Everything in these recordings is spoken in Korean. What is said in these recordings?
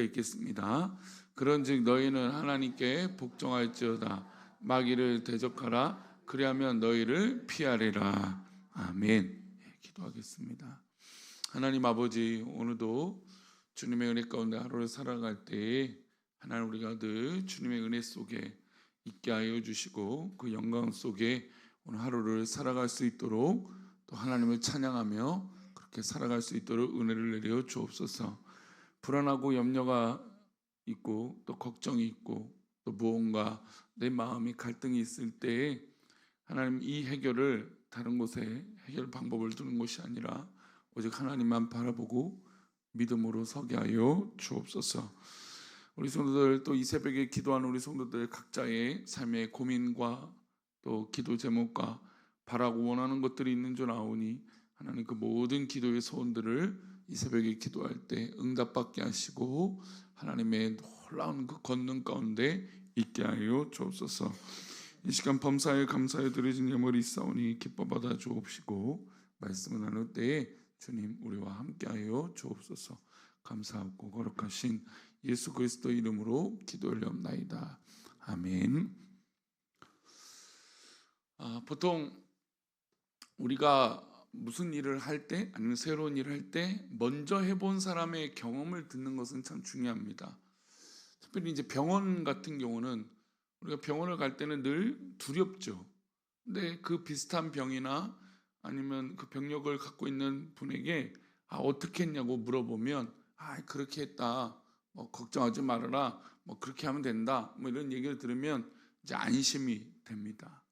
있겠습니다. 그런즉 너희는 하나님께 복종할지어다. 마귀를 대적하라. 그리하면 너희를 피하리라. 아멘. 기도하겠습니다. 하나님 아버지, 오늘도 주님의 은혜 가운데 하루를 살아갈 때에 하나님, 우리가 늘 주님의 은혜 속에 있게 하여 주시고 그 영광 속에 오늘 하루를 살아갈 수 있도록, 또 하나님을 찬양하며 그렇게 살아갈 수 있도록 은혜를 내려 주옵소서. 불안하고 염려가 있고 또 걱정이 있고 또 무언가 내 마음이 갈등이 있을 때에 하나님, 이 해결을 다른 곳에 해결 방법을 두는 것이 아니라 오직 하나님만 바라보고 믿음으로 서게 하여 주옵소서. 우리 성도들, 또 이 새벽에 기도하는 우리 성도들 각자의 삶의 고민과 또 기도 제목과 바라고 원하는 것들이 있는 줄 아오니 하나님, 그 모든 기도의 소원들을 이 새벽에 기도할 때 응답받게 하시고 하나님의 놀라운 그 권능 가운데 있게 하여 주옵소서. 이 시간 범사에 감사에 드려진 예물이 있사오니 기뻐 받아 주옵시고, 말씀을 나눌 때에 주님 우리와 함께하여 주옵소서. 감사하고 거룩하신 예수 그리스도 이름으로 기도하옵나이다. 아멘. 보통 우리가 무슨 일을 할 때, 아니면 새로운 일을 할 때 먼저 해본 사람의 경험을 듣는 것은 참 중요합니다. 특별히 이제 병원 같은 경우는 우리가 병원을 갈 때는 늘 두렵죠. 근데 그 비슷한 병이나 아니면 그 병력을 갖고 있는 분에게 어떻게 했냐고 물어보면 그렇게 했다, 뭐 걱정하지 말아라, 뭐 그렇게 하면 된다, 뭐 이런 얘기를 들으면 이제 안심이 됩니다.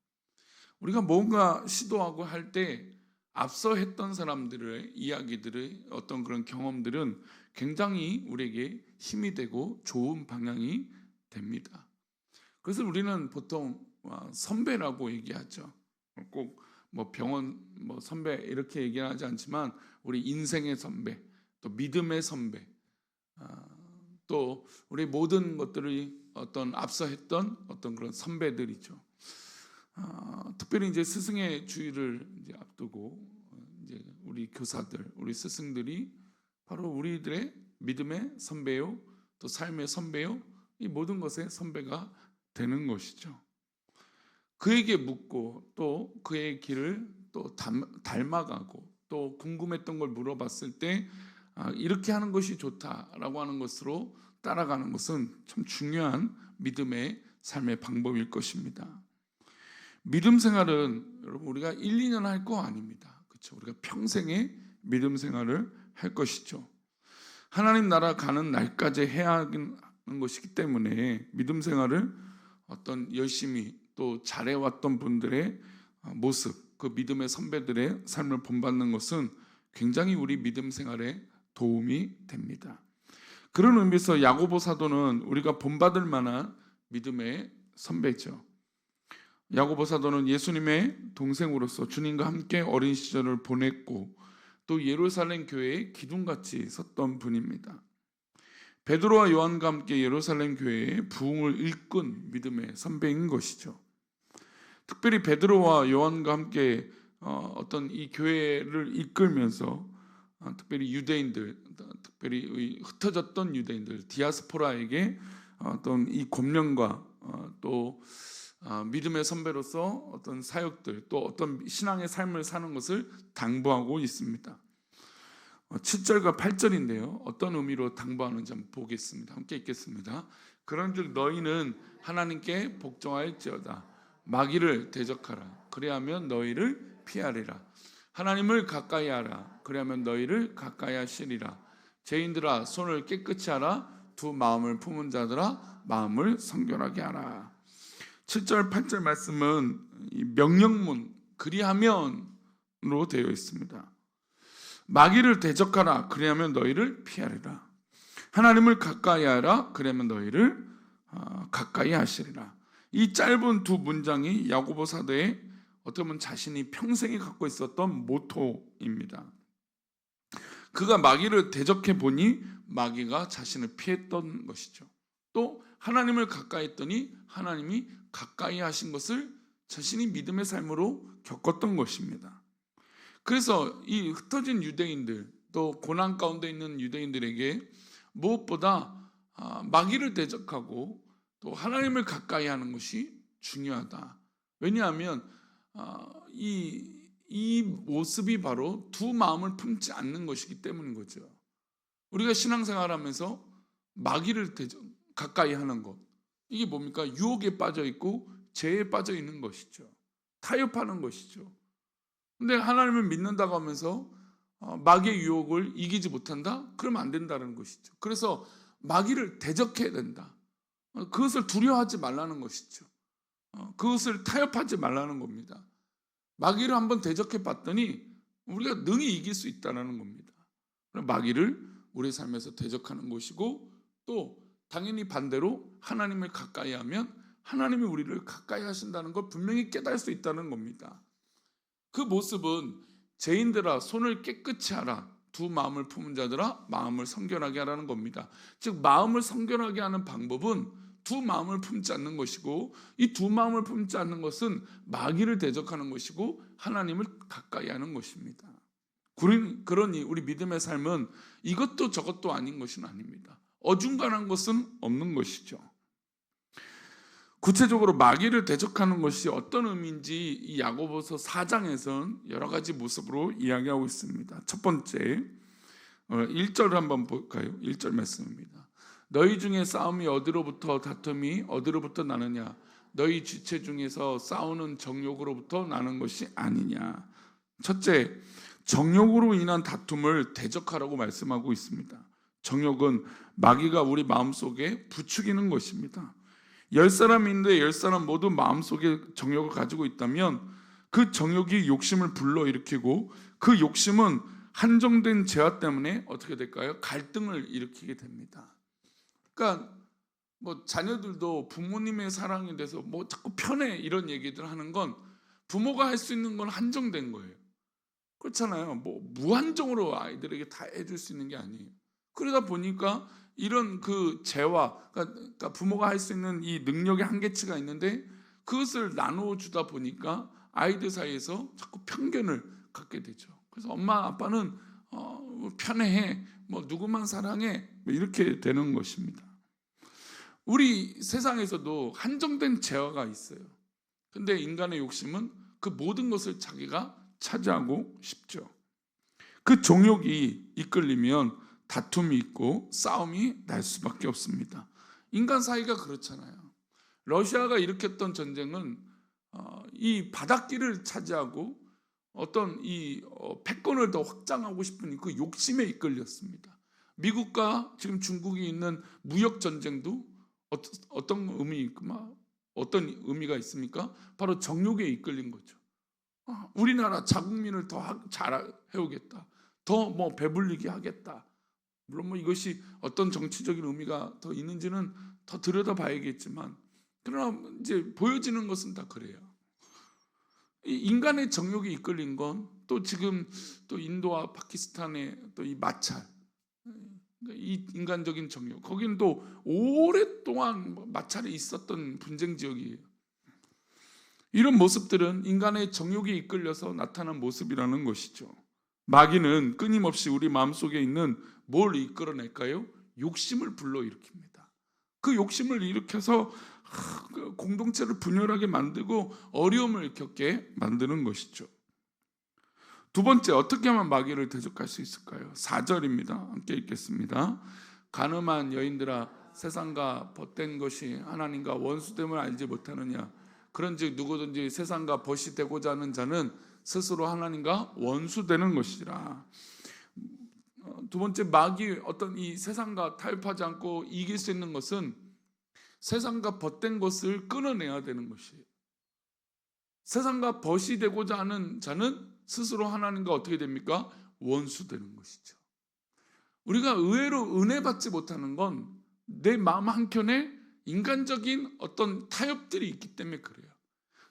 우리가 뭔가 시도하고 할 때 앞서 했던 사람들의 이야기들의 어떤 그런 경험들은 굉장히 우리에게 힘이 되고 좋은 방향이 됩니다. 그래서 우리는 보통 선배라고 얘기하죠. 꼭 뭐 병원 뭐 선배 이렇게 얘기하지 않지만 우리 인생의 선배, 또 믿음의 선배, 또 우리 모든 것들이 어떤 앞서 했던 어떤 그런 선배들이죠. 특별히 이제 스승의 주일을 이제 앞두고 이제 우리 교사들, 우리 스승들이 바로 우리들의 믿음의 선배요, 또 삶의 선배요, 이 모든 것의 선배가 되는 것이죠. 그에게 묻고 또 그의 길을 또 닮아가고 또 궁금했던 걸 물어봤을 때 이렇게 하는 것이 좋다라고 하는 것으로 따라가는 것은 참 중요한 믿음의 삶의 방법일 것입니다. 믿음 생활은 여러분 우리가 1, 2년 할 거 아닙니다. 그렇죠? 우리가 평생의 믿음 생활을 할 것이죠. 하나님 나라 가는 날까지 해야 하는 것이기 때문에 믿음 생활을 어떤 열심히 또 잘해왔던 분들의 모습, 그 믿음의 선배들의 삶을 본받는 것은 굉장히 우리 믿음 생활에 도움이 됩니다. 그런 의미에서 야고보 사도는 우리가 본받을 만한 믿음의 선배죠. 야고보 사도는 예수님의 동생으로서 주님과 함께 어린 시절을 보냈고 또 예루살렘 교회에 기둥같이 섰던 분입니다. 베드로와 요한과 함께 예루살렘 교회의 부흥을 일꾼 믿음의 선배인 것이죠. 특별히 베드로와 요한과 함께 어떤 이 교회를 이끌면서 특별히 유대인들, 특별히 흩어졌던 유대인들, 디아스포라에게 어떤 이 권면과 또 믿음의 선배로서 어떤 사역들, 또 어떤 신앙의 삶을 사는 것을 당부하고 있습니다. 7절과 8절인데요. 어떤 의미로 당부하는지 한번 보겠습니다. 함께 읽겠습니다. 그런즉 너희는 하나님께 복종할지어다. 마귀를 대적하라. 그리하면 너희를 피하리라. 하나님을 가까이 하라. 그리하면 너희를 가까이 하시리라. 죄인들아 손을 깨끗이 하라. 두 마음을 품은 자들아 마음을 성결하게 하라. 7절 8절 말씀은 명령문 그리하면으로 되어 있습니다. 마귀를 대적하라. 그리하면 너희를 피하리라. 하나님을 가까이 하라. 그러면 너희를 가까이 하시리라. 이 짧은 두 문장이 야고보 사도의 어떻게 보면 자신이 평생에 갖고 있었던 모토입니다. 그가 마귀를 대적해 보니 마귀가 자신을 피했던 것이죠. 또 하나님을 가까이 했더니 하나님이 가까이 하신 것을 자신이 믿음의 삶으로 겪었던 것입니다. 그래서 이 흩어진 유대인들, 또 고난 가운데 있는 유대인들에게 무엇보다 마귀를 대적하고 또 하나님을 가까이 하는 것이 중요하다. 왜냐하면 이 모습이 바로 두 마음을 품지 않는 것이기 때문인 거죠. 우리가 신앙생활하면서 마귀를 가까이 하는 것, 이게 뭡니까? 유혹에 빠져 있고 죄에 빠져 있는 것이죠. 타협하는 것이죠. 근데 하나님을 믿는다고 하면서 마귀의 유혹을 이기지 못한다? 그러면 안 된다는 것이죠. 그래서 마귀를 대적해야 된다. 그것을 두려워하지 말라는 것이죠. 그것을 타협하지 말라는 겁니다. 마귀를 한번 대적해 봤더니 우리가 능히 이길 수 있다는 겁니다. 마귀를 우리 삶에서 대적하는 것이고, 또 당연히 반대로 하나님을 가까이 하면 하나님이 우리를 가까이 하신다는 걸 분명히 깨달을 수 있다는 겁니다. 그 모습은 죄인들아 손을 깨끗이 하라, 두 마음을 품은 자들아 마음을 성결하게 하라는 겁니다. 즉 마음을 성결하게 하는 방법은 두 마음을 품지 않는 것이고, 이 두 마음을 품지 않는 것은 마귀를 대적하는 것이고 하나님을 가까이 하는 것입니다. 그러니 우리 믿음의 삶은 이것도 저것도 아닌 것은 아닙니다. 어중간한 것은 없는 것이죠. 구체적으로 마귀를 대적하는 것이 어떤 의미인지 이 야고보서 4장에서는 여러 가지 모습으로 이야기하고 있습니다. 첫 번째 1절을 한번 볼까요? 1절 말씀입니다. 너희 중에 싸움이 어디로부터, 다툼이 어디로부터 나느냐? 너희 지체 중에서 싸우는 정욕으로부터 나는 것이 아니냐? 첫째, 정욕으로 인한 다툼을 대적하라고 말씀하고 있습니다. 정욕은 마귀가 우리 마음속에 부추기는 것입니다. 10사람이 있는데 10사람 모두 마음속에 정욕을 가지고 있다면 그 정욕이 욕심을 불러일으키고, 그 욕심은 한정된 죄와 때문에 어떻게 될까요? 갈등을 일으키게 됩니다. 그러니까 자녀들도 부모님의 사랑에 대해서 자꾸 편해 이런 얘기들 하는 건 부모가 할 수 있는 건 한정된 거예요. 그렇잖아요. 무한정으로 아이들에게 다 해줄 수 있는 게 아니에요. 그러다 보니까 이런 그 죄와, 그러니까 부모가 할 수 있는 이 능력의 한계치가 있는데 그것을 나누어 주다 보니까 아이들 사이에서 자꾸 편견을 갖게 되죠. 그래서 엄마 아빠는 편애해, 누구만 사랑해, 이렇게 되는 것입니다. 우리 세상에서도 한정된 재화가 있어요. 근데 인간의 욕심은 그 모든 것을 자기가 차지하고 싶죠. 그 정욕이 이끌리면 다툼이 있고 싸움이 날 수밖에 없습니다. 인간 사이가 그렇잖아요. 러시아가 일으켰던 전쟁은 이 바닷길을 차지하고 어떤 이 패권을 더 확장하고 싶은 그 욕심에 이끌렸습니다. 미국과 지금 중국이 있는 무역 전쟁도 어떤 의미가 있습니까? 바로 정욕에 이끌린 거죠. 우리나라 자국민을 더 잘 해오겠다, 더 배불리게 하겠다. 물론 이것이 어떤 정치적인 의미가 더 있는지는 더 들여다봐야겠지만, 그러나 이제 보여지는 것은 다 그래요. 이 인간의 정욕에 이끌린 건 또 지금 또 인도와 파키스탄의 또 이 마찰, 이 인간적인 정욕, 거기는 또 오랫동안 마찰이 있었던 분쟁 지역이에요. 이런 모습들은 인간의 정욕에 이끌려서 나타난 모습이라는 것이죠. 마귀는 끊임없이 우리 마음속에 있는 뭘 이끌어낼까요? 욕심을 불러일으킵니다. 그 욕심을 일으켜서 공동체를 분열하게 만들고 어려움을 겪게 만드는 것이죠. 두 번째, 어떻게 하면 마귀를 대적할 수 있을까요? 4절입니다. 함께 읽겠습니다. 간음한 여인들아, 세상과 벗된 것이 하나님과 원수됨을 알지 못하느냐? 그런즉 누구든지 세상과 벗이 되고자 하는 자는 스스로 하나님과 원수되는 것이라. 두 번째, 마귀 어떤 이 세상과 타협하지 않고 이길 수 있는 것은 세상과 벗된 것을 끊어내야 되는 것이에요. 세상과 벗이 되고자 하는 자는 스스로 하나님과 어떻게 됩니까? 원수되는 것이죠. 우리가 의외로 은혜 받지 못하는 건 내 마음 한켠에 인간적인 어떤 타협들이 있기 때문에 그래요.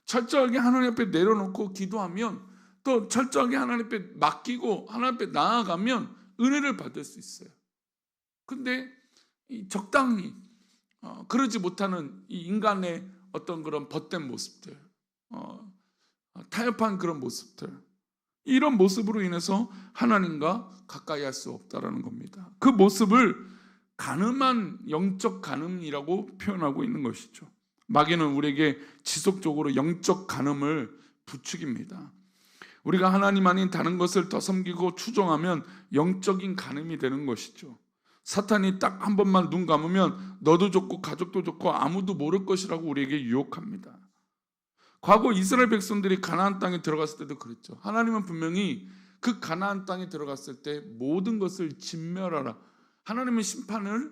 철저하게 하나님 앞에 내려놓고 기도하면, 또 철저하게 하나님 앞에 맡기고 하나님 앞에 나아가면 은혜를 받을 수 있어요. 근데 적당히 그러지 못하는 이 인간의 어떤 그런 벗된 모습들, 타협한 그런 모습들, 이런 모습으로 인해서 하나님과 가까이 할 수 없다라는 겁니다. 그 모습을 간음한 영적 간음이라고 표현하고 있는 것이죠. 마귀는 우리에게 지속적으로 영적 간음을 부추깁니다. 우리가 하나님 아닌 다른 것을 더 섬기고 추종하면 영적인 간음이 되는 것이죠. 사탄이 딱 한 번만 눈 감으면 너도 좋고 가족도 좋고 아무도 모를 것이라고 우리에게 유혹합니다. 과거 이스라엘 백성들이 가나안 땅에 들어갔을 때도 그랬죠. 하나님은 분명히 그 가나안 땅에 들어갔을 때 모든 것을 진멸하라. 하나님은 심판을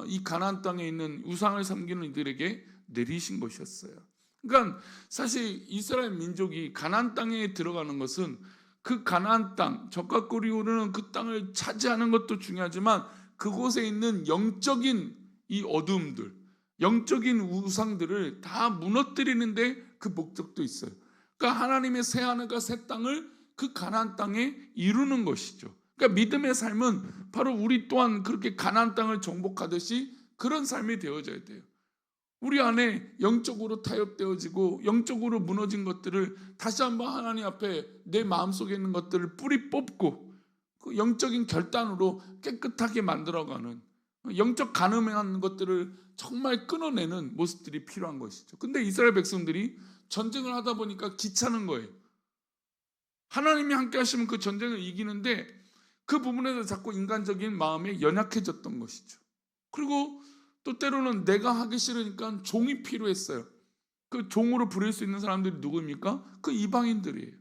이 가나안 땅에 있는 우상을 섬기는 이들에게 내리신 것이었어요. 그러니까 사실 이스라엘 민족이 가나안 땅에 들어가는 것은 그 가나안 땅, 젖과 꿀이 흐르는 그 땅을 차지하는 것도 중요하지만 그곳에 있는 영적인 이 어두움들, 영적인 우상들을 다 무너뜨리는데 그 목적도 있어요. 그러니까 하나님의 새 하늘과 새 땅을 그 가나안 땅에 이루는 것이죠. 그러니까 믿음의 삶은 바로 우리 또한 그렇게 가나안 땅을 정복하듯이 그런 삶이 되어져야 돼요. 우리 안에 영적으로 타협되어지고 영적으로 무너진 것들을 다시 한번 하나님 앞에 내 마음속에 있는 것들을 뿌리 뽑고 그 영적인 결단으로 깨끗하게 만들어가는 영적 간음한 것들을 정말 끊어내는 모습들이 필요한 것이죠. 근데 이스라엘 백성들이 전쟁을 하다 보니까 귀찮은 거예요. 하나님이 함께 하시면 그 전쟁을 이기는데 그 부분에서 자꾸 인간적인 마음에 연약해졌던 것이죠. 그리고 또 때로는 내가 하기 싫으니까 종이 필요했어요. 그 종으로 부릴 수 있는 사람들이 누구입니까? 그 이방인들이에요.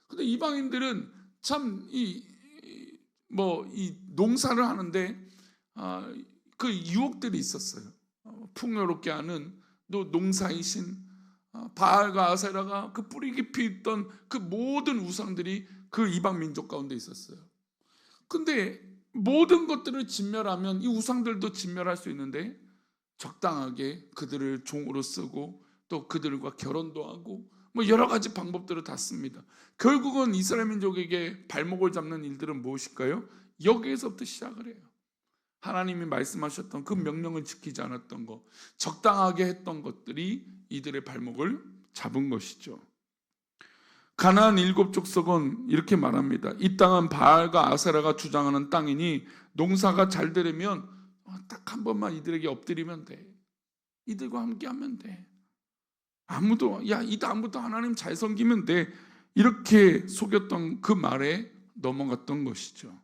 근데 이방인들은 참 이 농사를 하는데 그 유혹들이 있었어요. 풍요롭게 하는 또 농사의 신 바알과 아세라가 그 뿌리 깊이 있던 그 모든 우상들이 그 이방 민족 가운데 있었어요. 근데 모든 것들을 진멸하면 이 우상들도 진멸할 수 있는데 적당하게 그들을 종으로 쓰고 또 그들과 결혼도 하고 여러 가지 방법들을 다 씁니다. 결국은 이스라엘 민족에게 발목을 잡는 일들은 무엇일까요? 여기에서부터 시작을 해요. 하나님이 말씀하셨던 그 명령을 지키지 않았던 것, 적당하게 했던 것들이 이들의 발목을 잡은 것이죠. 가나안 7족속은 이렇게 말합니다. 이 땅은 바알과 아세라가 주장하는 땅이니 농사가 잘 되려면 딱 한 번만 이들에게 엎드리면 돼. 이들과 함께 하면 돼. 이 다음부터 하나님 잘 섬기면 돼. 이렇게 속였던 그 말에 넘어갔던 것이죠.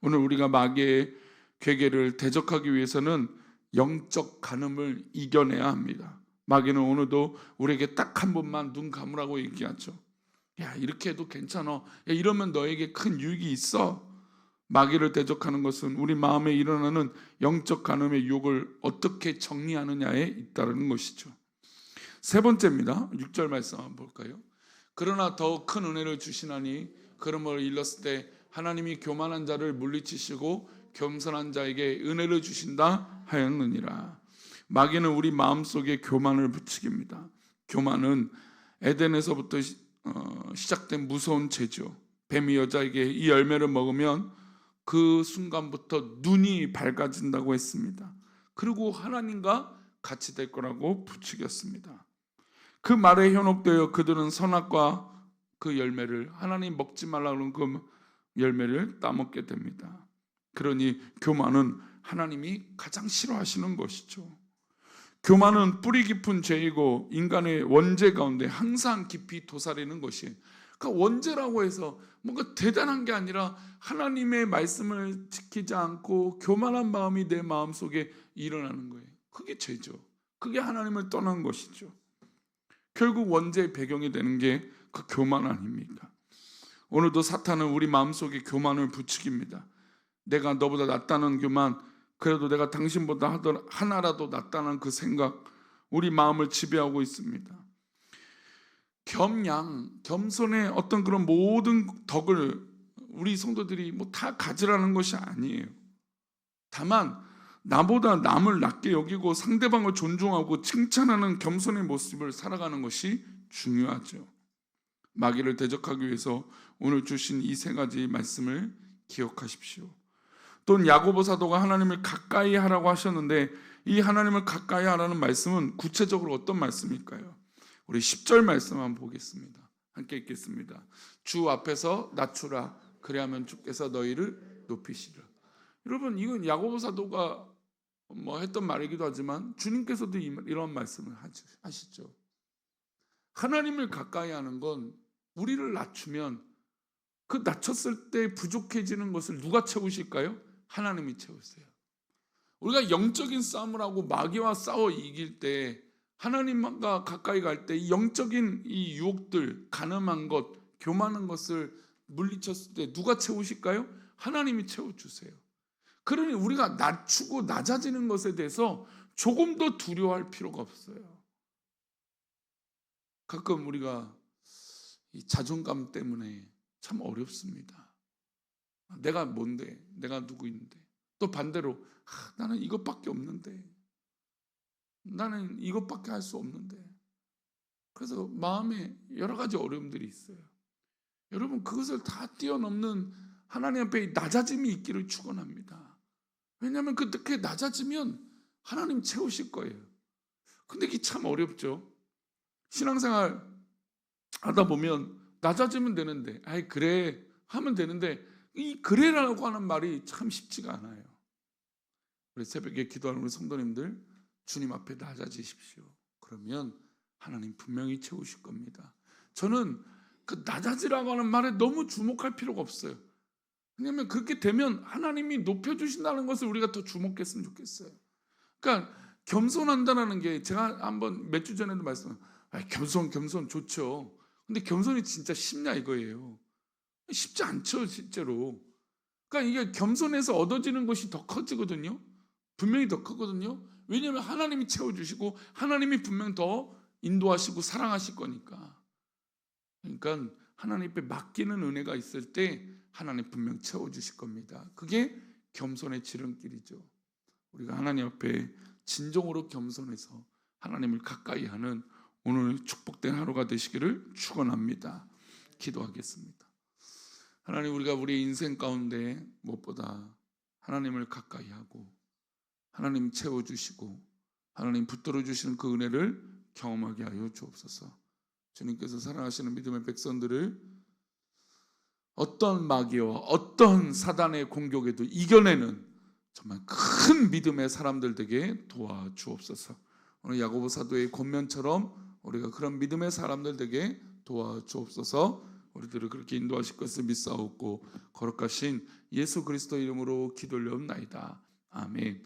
오늘 우리가 마귀의 괴계를 대적하기 위해서는 영적 간음을 이겨내야 합니다. 마귀는 오늘도 우리에게 딱 한 번만 눈 감으라고 얘기하죠. 야, 이렇게 해도 괜찮아. 야, 이러면 너에게 큰 유익이 있어. 마귀를 대적하는 것은 우리 마음에 일어나는 영적 간음의 유혹을 어떻게 정리하느냐에 있다는 것이죠. 세 번째입니다. 6절 말씀 한번 볼까요? 그러나 더 큰 은혜를 주시나니 그러므로 일렀을 때 하나님이 교만한 자를 물리치시고 겸손한 자에게 은혜를 주신다 하였느니라. 마귀는 우리 마음속에 교만을 부추깁니다. 교만은 에덴에서부터 시작된 무서운 죄죠. 뱀이 여자에게 이 열매를 먹으면 그 순간부터 눈이 밝아진다고 했습니다. 그리고 하나님과 같이 될 거라고 부추겼습니다. 그 말에 현혹되어 그들은 선악과 그 열매를, 하나님 먹지 말라는 그 열매를 따먹게 됩니다. 그러니 교만은 하나님이 가장 싫어하시는 것이죠. 교만은 뿌리 깊은 죄이고 인간의 원죄 가운데 항상 깊이 도사리는 것이에요. 그러니까 원죄라고 해서 뭔가 대단한 게 아니라 하나님의 말씀을 지키지 않고 교만한 마음이 내 마음속에 일어나는 거예요. 그게 죄죠. 그게 하나님을 떠난 것이죠. 결국 원죄의 배경이 되는 게 그 교만 아닙니까? 오늘도 사탄은 우리 마음속에 교만을 부추깁니다. 내가 너보다 낫다는 교만, 그래도 내가 당신보다 하나라도 낫다는 그 생각, 우리 마음을 지배하고 있습니다. 겸손의 어떤 그런 모든 덕을 우리 성도들이 다 가지라는 것이 아니에요. 다만 나보다 남을 낮게 여기고 상대방을 존중하고 칭찬하는 겸손의 모습을 살아가는 것이 중요하죠. 마귀를 대적하기 위해서 오늘 주신 이 세 가지 말씀을 기억하십시오. 또는 야고보 사도가 하나님을 가까이 하라고 하셨는데 이 하나님을 가까이 하라는 말씀은 구체적으로 어떤 말씀일까요? 우리 10절 말씀 한번 보겠습니다. 함께 읽겠습니다. 주 앞에서 낮추라. 그리하면 주께서 너희를 높이시리라. 여러분, 이건 야고보 사도가 했던 말이기도 하지만 주님께서도 이런 말씀을 하시죠. 하나님을 가까이 하는 건 우리를 낮추면 그 낮췄을 때 부족해지는 것을 누가 채우실까요? 하나님이 채우세요. 우리가 영적인 싸움을 하고 마귀와 싸워 이길 때, 하나님과 가까이 갈 때 영적인 이 유혹들, 가늠한 것, 교만한 것을 물리쳤을 때 누가 채우실까요? 하나님이 채워주세요. 그러니 우리가 낮추고 낮아지는 것에 대해서 조금 더 두려워할 필요가 없어요. 가끔 우리가 이 자존감 때문에 참 어렵습니다. 내가 뭔데? 내가 누구인데? 또 반대로 나는 이것밖에 없는데, 나는 이것밖에 할 수 없는데. 그래서 마음에 여러 가지 어려움들이 있어요. 여러분, 그것을 다 뛰어넘는 하나님 앞에 낮아짐이 있기를 축원합니다. 왜냐하면 그렇게 낮아지면 하나님 채우실 거예요. 근데 이게 참 어렵죠. 신앙생활 하다 보면 낮아지면 되는데, 아이 그래 하면 되는데, 이 그래라고 하는 말이 참 쉽지가 않아요. 우리 새벽에 기도하는 우리 성도님들, 주님 앞에 낮아지십시오. 그러면 하나님 분명히 채우실 겁니다. 저는 그 낮아지라고 하는 말에 너무 주목할 필요가 없어요. 왜냐하면 그렇게 되면 하나님이 높여주신다는 것을 우리가 더 주목했으면 좋겠어요. 그러니까 겸손한다는 게, 제가 한번 몇 주 전에도 겸손 좋죠. 근데 겸손이 진짜 쉽냐 이거예요. 쉽지 않죠 실제로. 그러니까 이게 겸손해서 얻어지는 것이 더 커지거든요. 분명히 더 크거든요. 왜냐하면 하나님이 채워주시고 하나님이 분명 더 인도하시고 사랑하실 거니까. 그러니까 하나님 앞에 맡기는 은혜가 있을 때 하나님 분명 채워주실 겁니다. 그게 겸손의 지름길이죠. 우리가 하나님 앞에 진정으로 겸손해서 하나님을 가까이 하는 오늘 축복된 하루가 되시기를 축원합니다. 기도하겠습니다. 하나님, 우리가 우리 인생 가운데 무엇보다 하나님을 가까이 하고 하나님 채워주시고 하나님 붙들어 주시는 그 은혜를 경험하게 하여 주옵소서. 주님께서 사랑하시는 믿음의 백성들을 어떤 마귀와 어떤 사단의 공격에도 이겨내는 정말 큰 믿음의 사람들 되게 도와주옵소서. 오늘 야고보 사도의 권면처럼 우리가 그런 믿음의 사람들 되게 도와주옵소서. 우리들을 그렇게 인도하실 것을 믿사옵고 거룩하신 예수 그리스도 이름으로 기도 올려옵나이다. 아멘.